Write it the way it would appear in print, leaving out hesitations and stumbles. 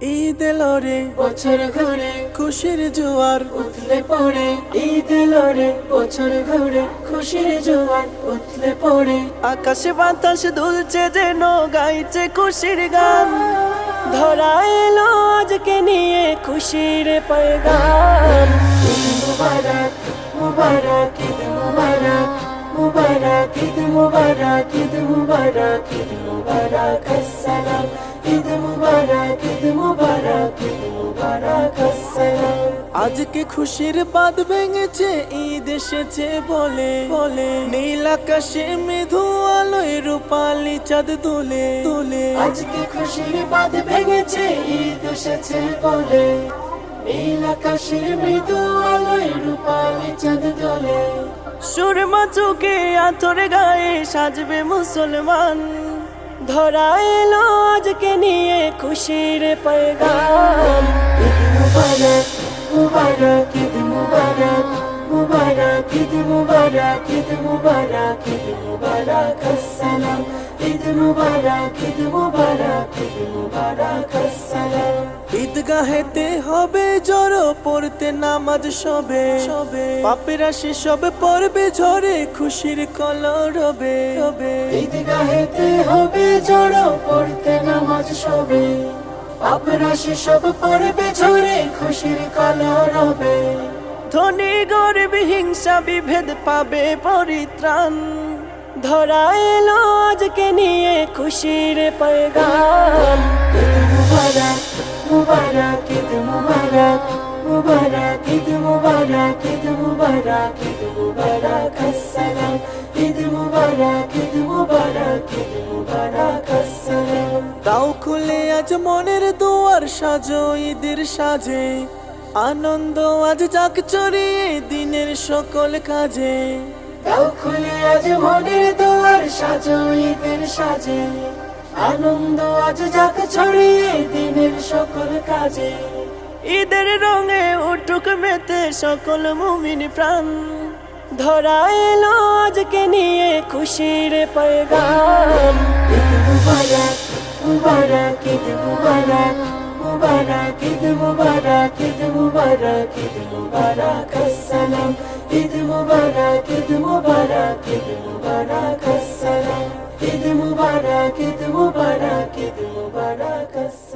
ঈদ এলো রে বছর ঘুরে খুশির জোয়ার উঠলে পড়ে, ঈদ এলো রে বছর ঘুরে খুশির জোয়ার উঠলে পড়ে। আকাশে বাতাস দুলছে যেন গাইছে খুশির গান। ধরা এলো আজকে নিয়ে খুশির পয়গাম। ঈদ মুবারক মুবারক ঈদ মুবারক মুবারক ঈদ মুবারক ঈদ মুবারক ঈদ মুবারক আসসালাম। ঈদ মুবারক ঈদ মুবারক ঈদ মুবারক আসসালাম। আজকে খুশির বাঁধ ভেঙেছে, ঈদ এসেছে বলে বলে। নীল আকাশে মৃদু আলোয় রূপালি চাঁদ তুলে তুলে। আজকে খুশির বাঁধ ভেঙেছে, ঈদ এসেছে বলে। নীল আকাশের মৃদু আলোয় রূপালি চাঁদ দোলে। সুরমা চোখে আতরে গায়ে সাজবে মুসলমান। ধরা এলো আজকে নিয়ে খুশির পয়গাম। ঈদ মুবারক মুবারক ঈদ মুবারক মুবারক ঈদ মুবারক ঈদ মুবারক ঈদ মুবারক আসসালাম। ঈদ মুবারক ঈদ মুবারক ঈদ মুবারক আসসালাম। ঈদগাহেতে হবে জড়ো পড়তে নামাজ সবে সবে। পাপেরা সে সব পড়বে ঝরে খুশির কলরবে রবে। ঈদগাহেতে হবে জড়ো পড়তে নামাজ সবে। পাপরা সে সব পড়বে ঝরে খুশির কলরবে। ধনী গরিব হিংসা বিভেদ পাবে পরিত্রাণ। ধরা এলো আজকে নিয়ে খুশির পয়গাম। ঈদ মুবারক মুবারক ঈদ মুবারক মুবারক ঈদ মুবারক ঈদ মুবারক ঈদ মুবারক আসসালাম। ঈদ মুবারক ঈদ মুবারক ঈদ মুবারক আসসালাম। তাও খুলে আজ মনের দুয়ার সাজো ঈদের সাজে। আনন্দ আজ যাক চড়িয়ে দিনের সকল কাজে। দাও খুলে আজ মনের দুয়ার সাজো ঈদের সাজে। আনন্দ আজ যাক ছড়িয়ে দিনের সকল কাজে। ঈদের রঙে উঠুক মেতে সকল মুমিন প্রাণ। ধরা এলো আজকে নিয়ে খুশির পয়গাম। ঈদ মুবারক মুবারক ঈদ মুবারক মুবারক ঈদ মুবারক ঈদ মুবারক ঈদ মুবারক আসসালাম। ঈদ মুবারক ঈদ মুবারক ঈদ মুবারক আসসালাম। ঈদ মুবারক ঈদ মুবারক ঈদ মুবারক আসসালাম।